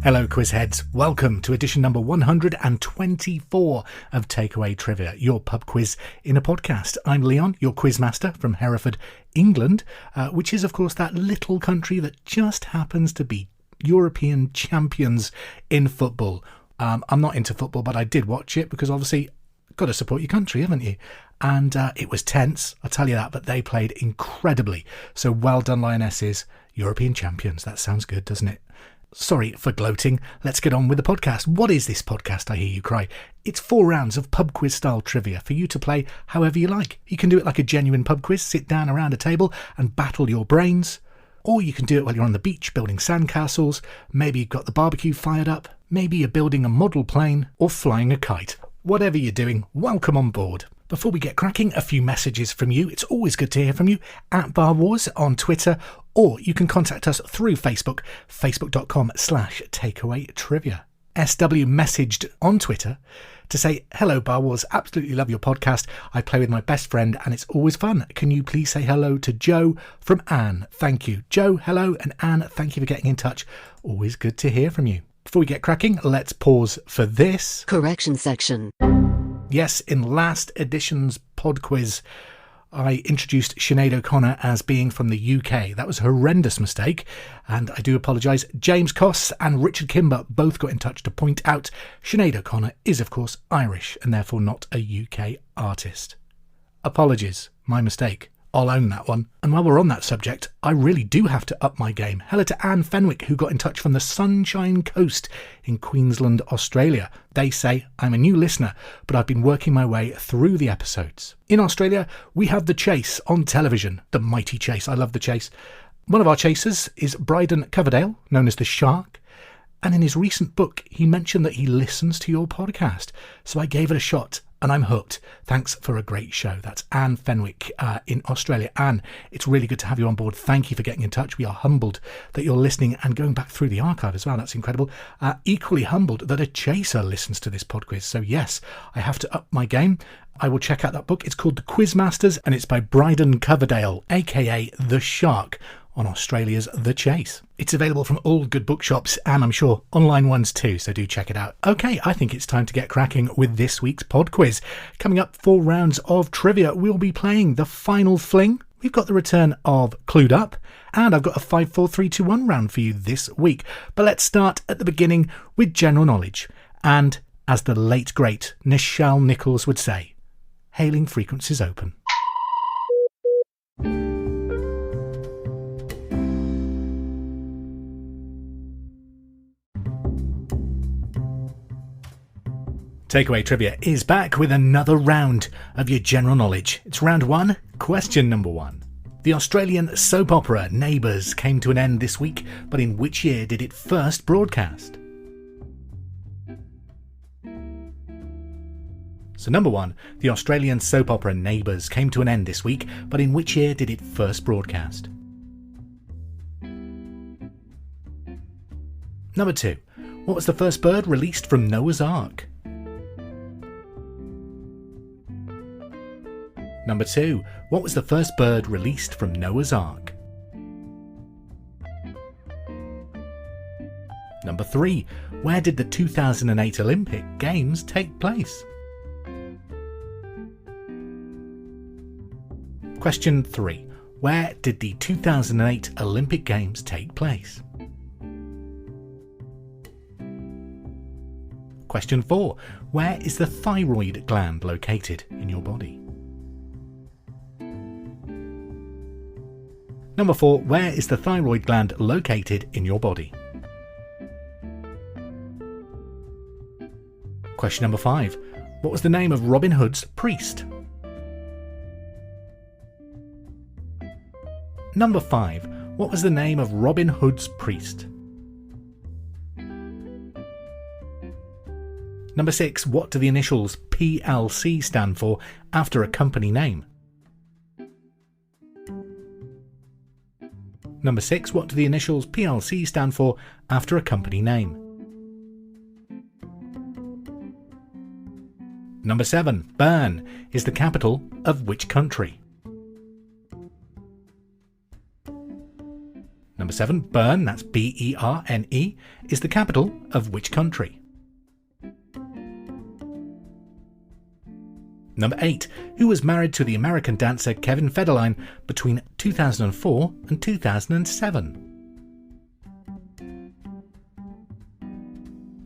Hello Quizheads, welcome to edition number 124 of Takeaway Trivia, your pub quiz in a podcast. I'm Leon, your quizmaster from Hereford, England, which is of course that little country that just happens to be European champions in football. I'm not into football, but I did watch it because obviously got to support your country, haven't you? And it was tense, I'll tell you that, but they played incredibly. So well done Lionesses, European champions. That sounds good, doesn't it? Sorry for gloating, let's get on with the podcast. What is this podcast, I hear you cry? It's 4 rounds of pub quiz style trivia for you to play however you like. You can do it like a genuine pub quiz, sit down around a table and battle your brains. Or you can do it while you're on the beach building sandcastles. Maybe you've got the barbecue fired up. Maybe you're building a model plane or flying a kite. Whatever you're doing, welcome on board. Before we get cracking, a few messages from you. It's always good to hear from you at Bar Wars on Twitter, or you can contact us through Facebook, facebook.com/takeawaytrivia. SW messaged on Twitter to say, hello Bar Wars, absolutely love your podcast. I play with my best friend and it's always fun. Can you please say hello to Joe from Anne? Thank you. Joe, hello, and Anne, thank you for getting in touch. Always good to hear from you. Before we get cracking, let's pause for this. Correction section. Yes, in last edition's pod quiz, I introduced Sinead O'Connor as being from the UK. That was a horrendous mistake, and I do apologise. James Coss and Richard Kimber both got in touch to point out Sinead O'Connor is, of course, Irish and therefore not a UK artist. Apologies, my mistake. I'll own that one. And while we're on that subject, I really do have to up my game. Hello to Anne Fenwick, who got in touch from the Sunshine Coast in Queensland, Australia. They say, I'm a new listener, but I've been working my way through the episodes. In Australia, we have The Chase on television. The mighty Chase. I love The Chase. One of our chasers is Bryden Coverdale, known as the Shark. And in his recent book, he mentioned that he listens to your podcast. So I gave it a shot. And I'm hooked. Thanks for a great show. That's Anne Fenwick in Australia. Anne, it's really good to have you on board. Thank you for getting in touch. We are humbled that you're listening and going back through the archive as well. That's incredible. Equally humbled that a chaser listens to this pod quiz. So yes, I have to up my game. I will check out that book. It's called The Quizmasters and it's by Bryden Coverdale, aka The Shark, on Australia's The Chase. It's available from all good bookshops and I'm sure online ones too, so do check it out. Okay, I think it's time to get cracking with this week's pod quiz. Coming up, 4 rounds of trivia. We'll be playing the final fling. We've got the return of Clued Up and I've got a 5, 4, 3, 2, 1 round for you this week. But let's start at the beginning with general knowledge. And as the late great Nichelle Nichols would say, hailing frequencies open. Takeaway Trivia is back with another round of your general knowledge. It's round 1, question number 1. The Australian soap opera Neighbours came to an end this week, but in which year did it first broadcast? So number 1, the Australian soap opera Neighbours came to an end this week, but in which year did it first broadcast? Number 2, what was the first bird released from Noah's Ark? Number 2, what was the first bird released from Noah's Ark? Number 3, where did the 2008 Olympic Games take place? Question 3, where did the 2008 Olympic Games take place? Question 4, where is the thyroid gland located in your body? Number 4, where is the thyroid gland located in your body? Question number 5, what was the name of Robin Hood's priest? Number 5, what was the name of Robin Hood's priest? Number 6, what do the initials PLC stand for after a company name? Number 6, what do the initials PLC stand for after a company name? Number 7, Bern is the capital of which country? Number 7, Bern, that's Berne, is the capital of which country? Number 8, who was married to the American dancer Kevin Federline between 2004 and 2007?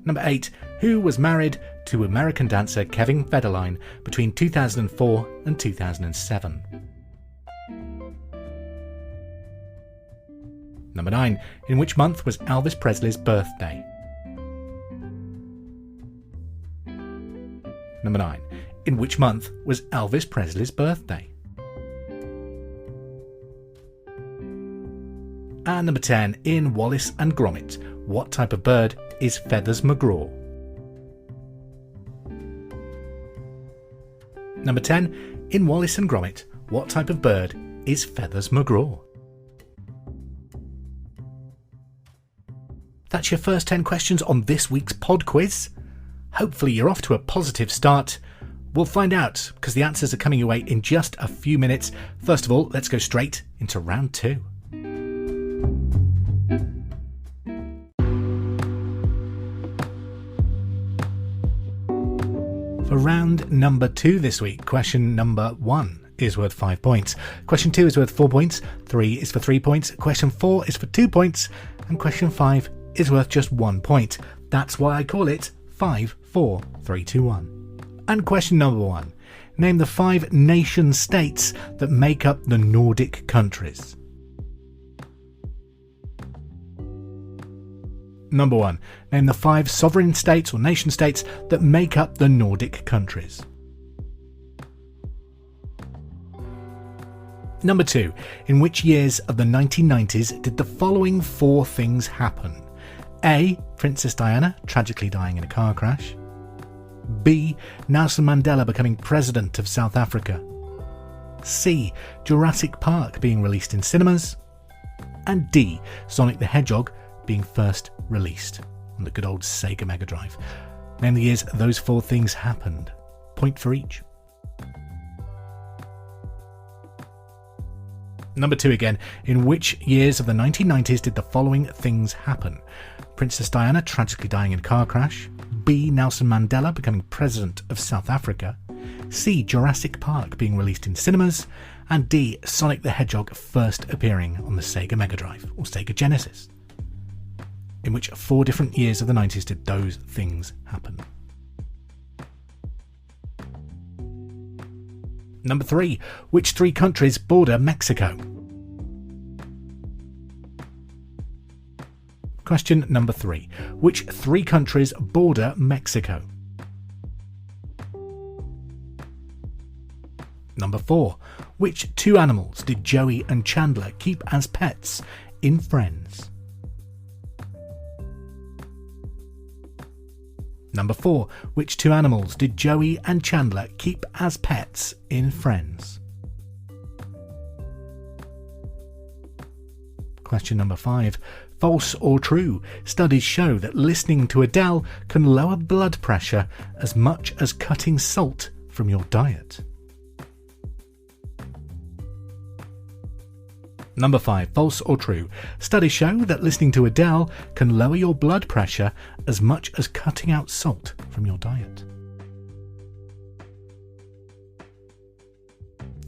Number 8, who was married to American dancer Kevin Federline between 2004 and 2007? Number 9, in which month was Elvis Presley's birthday? Number 9, in which month was Elvis Presley's birthday? And number 10, in Wallace and Gromit, what type of bird is Feathers McGraw? Number 10, in Wallace and Gromit, what type of bird is Feathers McGraw? That's your first 10 questions on this week's pod quiz. Hopefully you're off to a positive start. We'll find out, because the answers are coming your way in just a few minutes. First of all, let's go straight into round 2. For round number 2 this week, question number 1 is worth 5 points. Question 2 is worth 4 points. 3 is for 3 points. Question 4 is for 2 points. And question 5 is worth just 1 point. That's why I call it 5, 4, 3, 2, 1. And question number 1. Name the 5 nation states that make up the Nordic countries. Number 1. Name the 5 sovereign states or nation states that make up the Nordic countries. Number 2. In which years of the 1990s did the following 4 things happen? A. Princess Diana tragically dying in a car crash. B. Nelson Mandela becoming president of South Africa. C. Jurassic Park being released in cinemas. And D. Sonic the Hedgehog being first released on the good old Sega Mega Drive. Name the years those 4 things happened. Point for each. Number 2 again. In which years of the 1990s did the following things happen? Princess Diana tragically dying in a car crash. B. Nelson Mandela becoming president of South Africa. C. Jurassic Park being released in cinemas. And D. Sonic the Hedgehog first appearing on the Sega Mega Drive or Sega Genesis. In which 4 different years of the 90s did those things happen? Number 3. Which 3 countries border Mexico? Question number 3. Which 3 countries border Mexico? Number 4. Which 2 animals did Joey and Chandler keep as pets in Friends? Number 4. Which 2 animals did Joey and Chandler keep as pets in Friends? Question number 5. False or true? Studies show that listening to Adele can lower blood pressure as much as cutting salt from your diet. Number 5. False or true? Studies show that listening to Adele can lower your blood pressure as much as cutting out salt from your diet.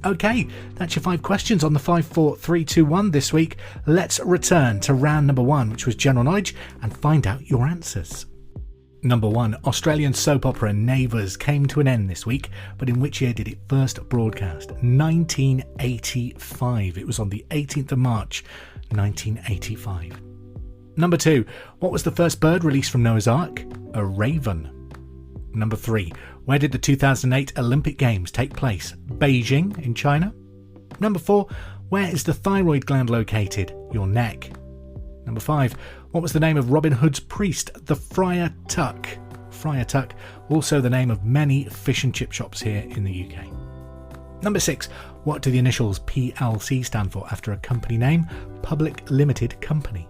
Okay, that's your 5 questions on the 5, 4, 3, 2, 1 this week. Let's return to round number 1, which was general knowledge, and find out your answers. Number 1. Australian soap opera Neighbours came to an end this week, but in which year did it first broadcast? 1985. It was on the 18th of March, 1985. Number 2. What was the first bird released from Noah's Ark? A raven. Number 3. Where did the 2008 Olympic Games take place? Beijing in China. Number 4. Where is the thyroid gland located? Your neck. Number 5. What was the name of Robin Hood's priest? The Friar Tuck. Friar Tuck, also the name of many fish and chip shops here in the UK. Number 6. What do the initials PLC stand for after a company name? Public Limited Company.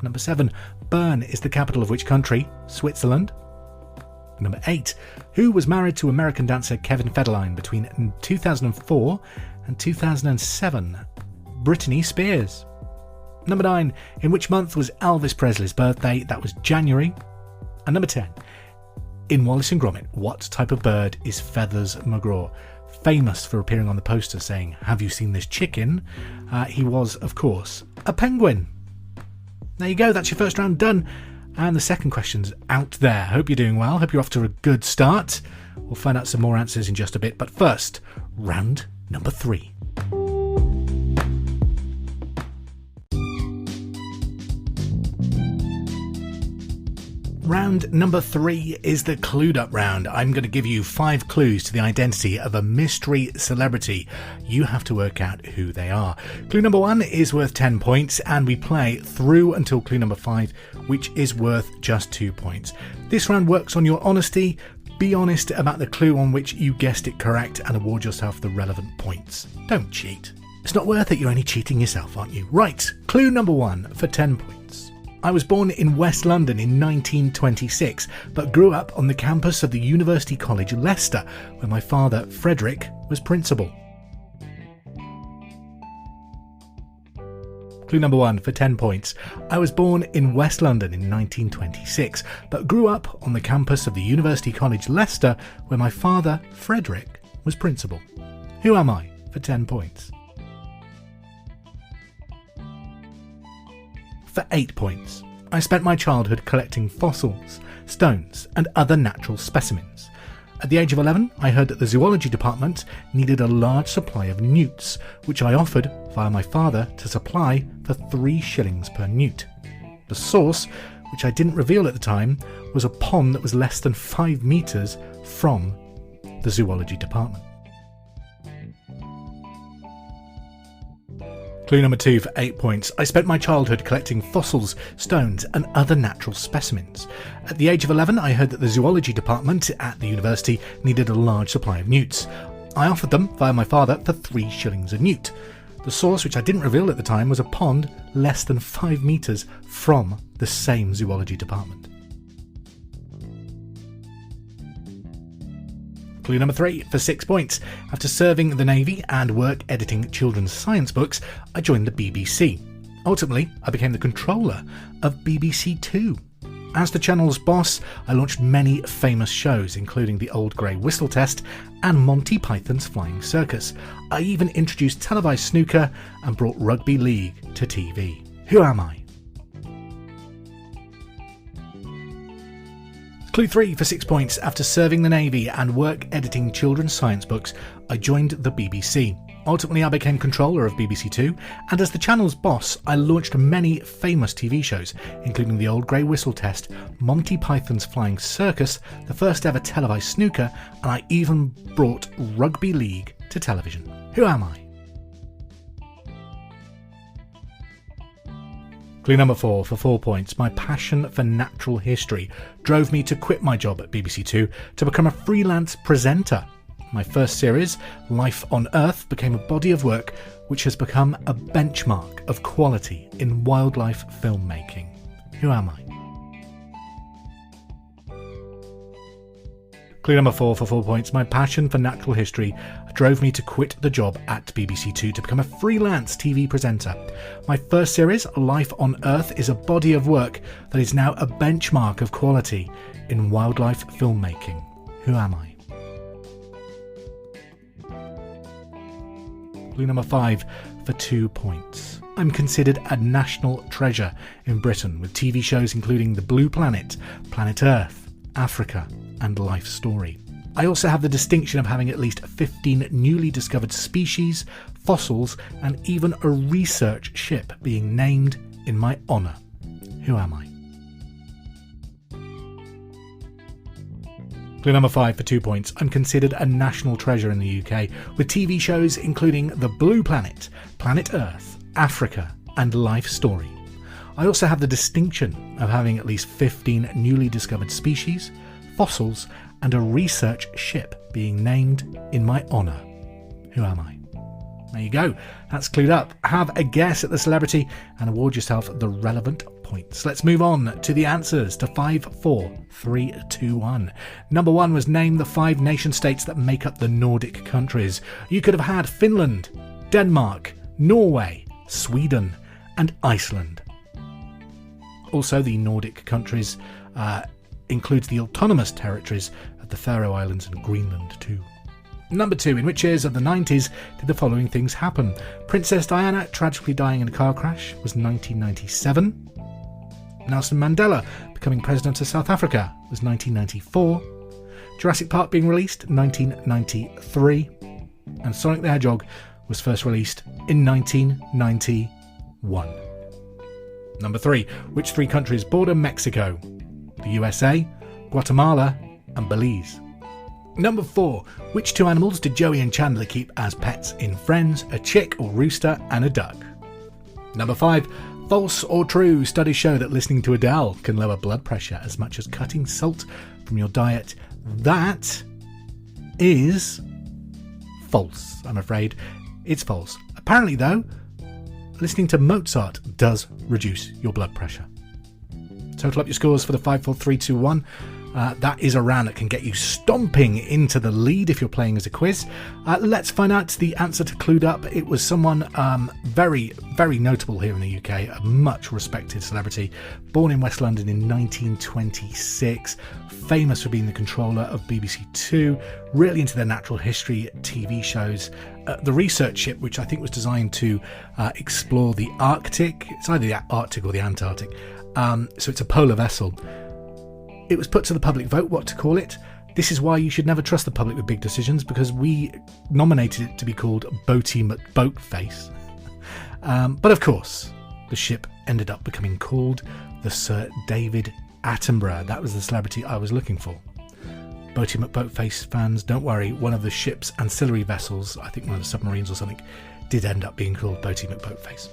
Number 7. Bern is the capital of which country? Switzerland. Number 8. Who was married to American dancer Kevin Federline between 2004 and 2007? Britney Spears. Number 9, in which month was Elvis Presley's birthday? That was January. And number 10, in Wallace and Gromit, what type of bird is Feathers McGraw? Famous for appearing on the poster saying, "Have you seen this chicken?" He was, of course, a penguin. There you go, that's your first round done. And the second question's out there. Hope you're doing well. Hope you're off to a good start. We'll find out some more answers in just a bit. But first, round number 3. Round number 3 is the Clued Up round. I'm going to give you 5 clues to the identity of a mystery celebrity. You have to work out who they are. Clue number 1 is worth 10 points, and we play through until clue number 5, which is worth just 2 points. This round works on your honesty. Be honest about the clue on which you guessed it correct and award yourself the relevant points. Don't cheat. It's not worth it, you're only cheating yourself, aren't you? Right, clue number 1 for 10 points. I was born in West London in 1926, but grew up on the campus of the University College Leicester, where my father, Frederick, was principal. Clue number 1 for 10 points. I was born in West London in 1926, but grew up on the campus of the University College Leicester, where my father, Frederick, was principal. Who am I for 10 points? For 8 points. I spent my childhood collecting fossils, stones, and other natural specimens. At the age of 11, I heard that the zoology department needed a large supply of newts, which I offered via my father to supply for 3 shillings per newt. The source, which I didn't reveal at the time, was a pond that was less than 5 metres from the zoology department. Clue number 2 for 8 points. I spent my childhood collecting fossils, stones, and other natural specimens. At the age of 11, I heard that the zoology department at the university needed a large supply of newts. I offered them via my father for 3 shillings a newt. The source, which I didn't reveal at the time, was a pond less than 5 metres from the same zoology department. Clue number 3 for 6 points. After serving the Navy and work editing children's science books, I joined the BBC. Ultimately, I became the controller of BBC Two. As the channel's boss, I launched many famous shows, including The Old Grey Whistle Test and Monty Python's Flying Circus. I even introduced televised snooker and brought rugby league to TV. Who am I? Clue 3 for 6 points. After serving the Navy and work editing children's science books, I joined the BBC. Ultimately, I became controller of BBC Two, and as the channel's boss, I launched many famous TV shows, including The Old Grey Whistle Test, Monty Python's Flying Circus, the first ever televised snooker, and I even brought rugby league to television. Who am I? Clue number 4 for 4 points. My passion for natural history drove me to quit my job at BBC Two to become a freelance presenter. My first series, Life on Earth, became a body of work which has become a benchmark of quality in wildlife filmmaking. Who am I? Clue number 4 for 4 points. My passion for natural history drove me to quit the job at BBC Two to become a freelance TV presenter. My first series, Life on Earth, is a body of work that is now a benchmark of quality in wildlife filmmaking. Who am I? Clue number 5 for 2 points. I'm considered a national treasure in Britain, with TV shows including The Blue Planet, Planet Earth, Africa, and Life Story. I also have the distinction of having at least 15 newly discovered species, fossils, and even a research ship being named in my honour. Who am I? Clue number 5 for 2 points. I'm considered a national treasure in the UK, with TV shows including The Blue Planet, Planet Earth, Africa, and Life Story. I also have the distinction of having at least 15 newly discovered species, fossils, and a research ship being named in my honour. Who am I? There you go. That's clued up. Have a guess at the celebrity and award yourself the relevant points. Let's move on to the answers to 5, 4, 3, 2, 1. Number 1 was name the 5 nation states that make up the Nordic countries. You could have had Finland, Denmark, Norway, Sweden, and Iceland. Also, the Nordic countries includes the autonomous territories of the Faroe Islands and Greenland too. Number 2. In which years of the 90s did the following things happen? Princess Diana tragically dying in a car crash was 1997. Nelson Mandela becoming president of South Africa was 1994. Jurassic Park being released 1993. And Sonic the Hedgehog was first released in 1991. Number 3. Which 3 countries border Mexico? The USA, Guatemala and Belize. Number 4. Which 2 animals did Joey and Chandler keep as pets in Friends? A chick or rooster and a duck. Number 5. False or true? Studies show that listening to Adele can lower blood pressure as much as cutting salt from your diet. That is false, I'm afraid. It's false. Apparently, though, listening to Mozart does reduce your blood pressure. Total up your scores for the 5, 4, 3, 2, 1. That is a round that can get you stomping into the lead if you're playing as a quiz. Let's find out the answer to Clued Up. It was someone very, very notable here in the UK, a much respected celebrity, born in West London in 1926, famous for being the controller of BBC Two, really into their natural history TV shows. The research ship, which I think was designed to explore the Arctic, it's either the Arctic or the Antarctic, so it's a polar vessel. It was put to the public vote what to call it. This is why you should never trust the public with big decisions, because we nominated it to be called Boaty McBoatface. But of course, the ship ended up becoming called the Sir David Attenborough. That was the celebrity I was looking for. Boaty McBoatface fans, don't worry, one of the ship's ancillary vessels, I think one of the submarines or something, did end up being called Boaty McBoatface.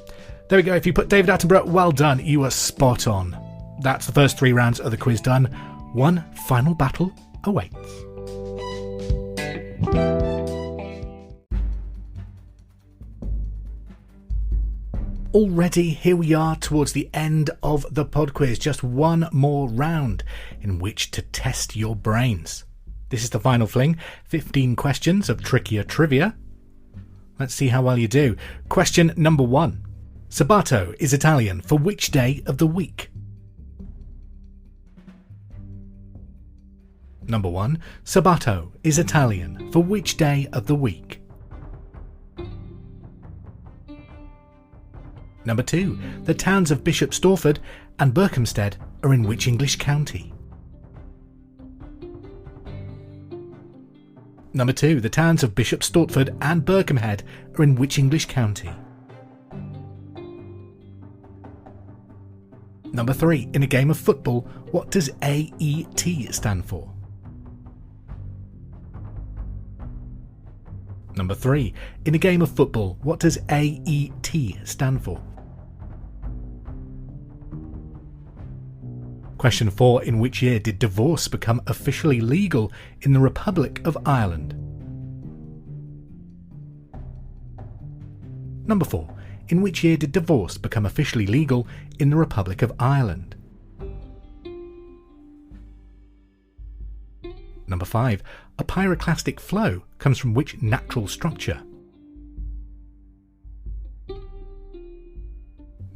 There we go, if you put David Attenborough, well done, you were spot on. That's the first 3 rounds of the quiz done. One final battle awaits. Already, here we are towards the end of the pod quiz. Just one more round in which to test your brains. This is the final fling. 15 questions of trickier trivia. Let's see how well you do. Question number 1. Sabato is Italian for which day of the week? Number 1. Sabato is Italian for which day of the week? Number 2. The towns of Bishop Stortford and Berkhamsted are in which English county? Number 2. The towns of Bishop Stortford and Berkhamsted are in which English county? Number 3. In a game of football, what does AET stand for? Number 3. In a game of football, what does AET stand for? Question 4. In which year did divorce become officially legal in the Republic of Ireland? Number 4. In which year did divorce become officially legal in the Republic of Ireland? Number 5. A pyroclastic flow comes from which natural structure?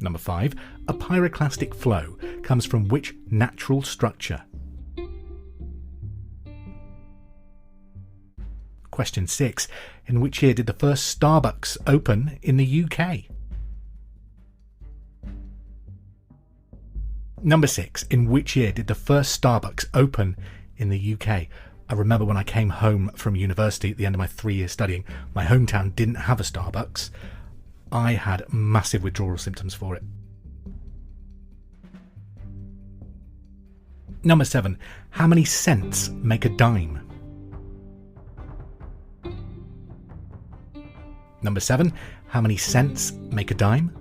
Number 5. A pyroclastic flow comes from which natural structure? Question 6. In which year did the first Starbucks open in the UK? Number 6. In which year did the first Starbucks open in the UK? I remember when I came home from university at the end of my 3 years studying, my hometown didn't have a Starbucks. I had massive withdrawal symptoms for it. Number 7. How many cents make a dime? Number 7. How many cents make a dime?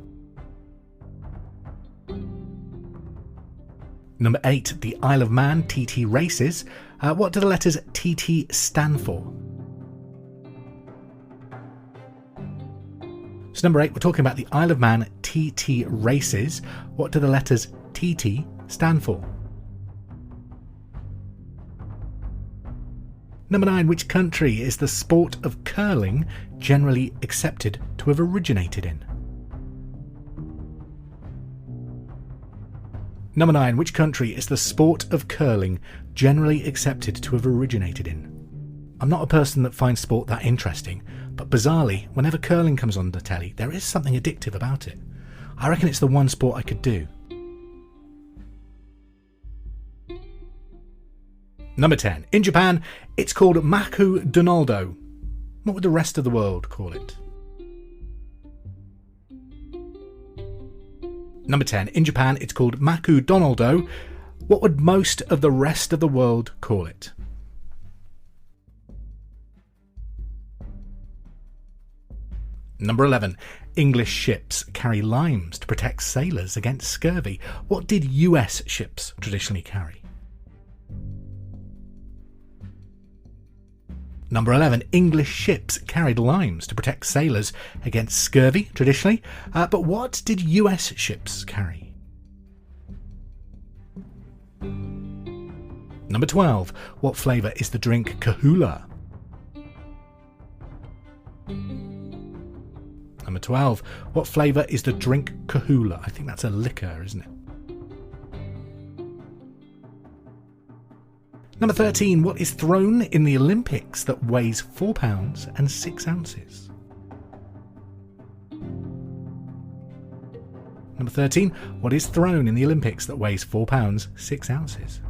Number 8. The Isle of Man TT races. What do the letters TT stand for? So number 8, we're talking about the Isle of Man TT races. What do the letters TT stand for? Number 9, which country is the sport of curling generally accepted to have originated in? Number 9. Which country is the sport of curling generally accepted to have originated in? I'm not a person that finds sport that interesting, but bizarrely, whenever curling comes on the telly, there is something addictive about it. I reckon it's the one sport I could do. Number 10. In Japan, it's called MacLeod. What would the rest of the world call it? Number 10. In Japan, it's called MacLeod. What would most of the rest of the world call it? Number 11. English ships carry limes to protect sailors against scurvy. What did US ships traditionally carry? Number 11. English ships carried limes to protect sailors against scurvy traditionally. But what did US ships carry? Number 12. What flavour is the drink Kahula? Number 12. What flavour is the drink Kahula? I think that's a liquor, isn't it? Number 13. What is thrown in the Olympics that weighs 4 pounds and 6 ounces? Number 13. What is thrown in the Olympics that weighs 4 pounds 6 ounces?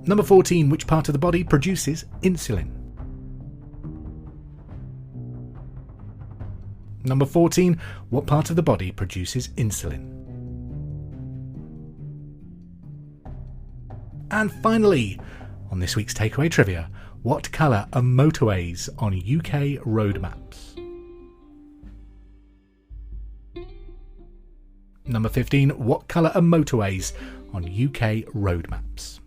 Number 14. Which part of the body produces insulin? Number 14. What part of the body produces insulin? And finally, on this week's Takeaway Trivia, what colour are motorways on UK road maps? Number 15. What colour are motorways on UK road maps?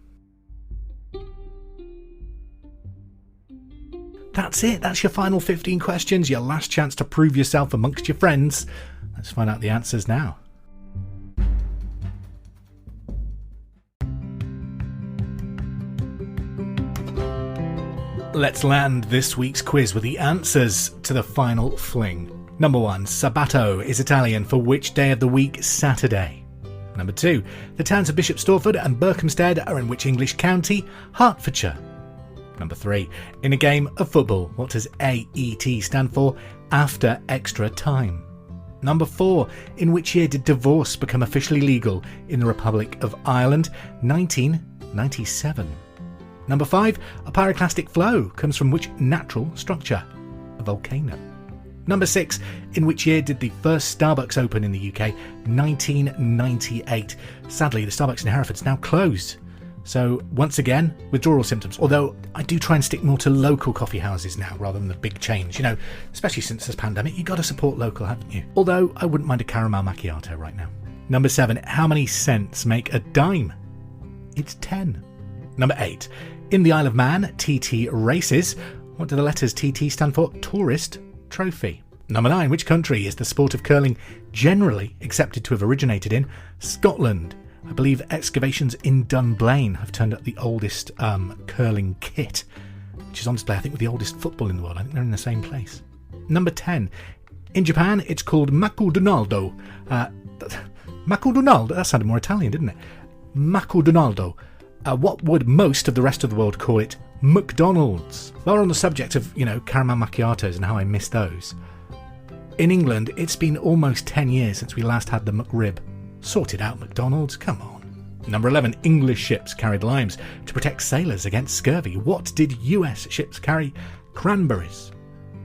That's it. That's your final 15 questions, your last chance to prove yourself amongst your friends. Let's find out the answers now. Let's land this week's quiz with the answers to the final fling. Number 1. Sabato is Italian for which day of the week? Saturday. Number 2. The towns of Bishop Stortford and Berkhamsted are in which English county? Hertfordshire. Number 3. In a game of football, what does AET stand for? After extra time. Number 4. In which year did divorce become officially legal in the Republic of Ireland? 1997. Number 5. A pyroclastic flow comes from which natural structure? A volcano. Number 6. In which year did the first Starbucks open in the UK? 1998. Sadly, the Starbucks in Hereford is now closed. So, once again, withdrawal symptoms. Although, I do try and stick more to local coffee houses now rather than the big chains. You know, especially since this pandemic, you've got to support local, haven't you? Although, I wouldn't mind a caramel macchiato right now. Number 7. How many cents make a dime? It's 10. Number 8. In the Isle of Man, TT races. What do the letters TT stand for? Tourist Trophy. Number 9. Which country is the sport of curling generally accepted to have originated in? Scotland. I believe excavations in Dunblane have turned up the oldest curling kit, which is on display, I think, with the oldest football in the world. I think they're in the same place. Number 10. In Japan, it's called MacLeod. MacLeod? That sounded more Italian, didn't it? MacLeod. What would most of the rest of the world call it? McDonald's. While we're on the subject of, caramel macchiatos and how I miss those. In England, it's been almost 10 years since we last had the McRib. Sort it out, McDonald's, come on. Number 11. English ships carried limes to protect sailors against scurvy. What did US ships carry? Cranberries.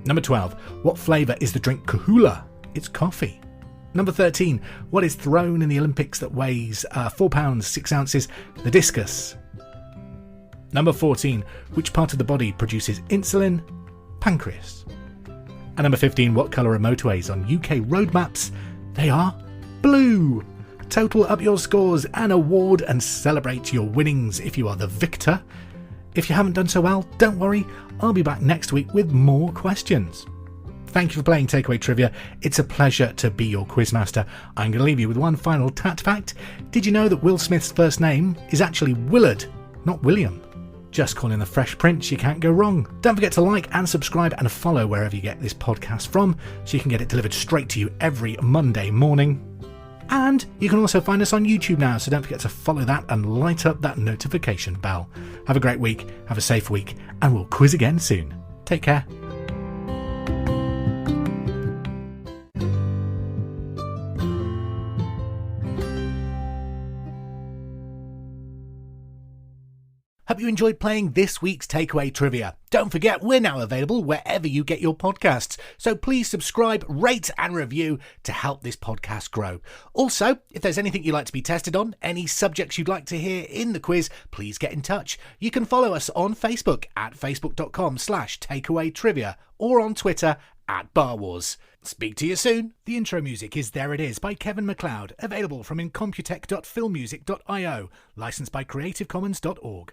Number 12. What flavour is the drink Kahula? It's coffee. Number 13. What is thrown in the Olympics that weighs 4 pounds 6 ounces? The discus. Number 14. Which part of the body produces insulin? Pancreas. And number 15. What colour are motorways on UK road maps? They are blue. Total up your scores and award and celebrate your winnings if you are the victor. If you haven't done so well, don't worry. I'll be back next week with more questions. Thank you for playing Takeaway Trivia. It's a pleasure to be your quizmaster. I'm going to leave you with one final tat fact. Did you know that Will Smith's first name is actually Willard, not William? Just call in the Fresh Prince, you can't go wrong. Don't forget to like and subscribe and follow wherever you get this podcast from, so you can get it delivered straight to you every Monday morning. And you can also find us on YouTube now, so don't forget to follow that and light up that notification bell. Have a great week, have a safe week, and we'll quiz again soon. Take care. Hope you enjoyed playing this week's Takeaway Trivia. Don't forget, we're now available wherever you get your podcasts, so please subscribe, rate and review to help this podcast grow. Also, if there's anything you'd like to be tested on, any subjects you'd like to hear in the quiz, please get in touch. You can follow us on Facebook at facebook.com/takeawaytrivia or on Twitter at BarWars. Speak to you soon. The intro music is There It Is by Kevin MacLeod, available from incomputech.filmmusic.io, licensed by creativecommons.org.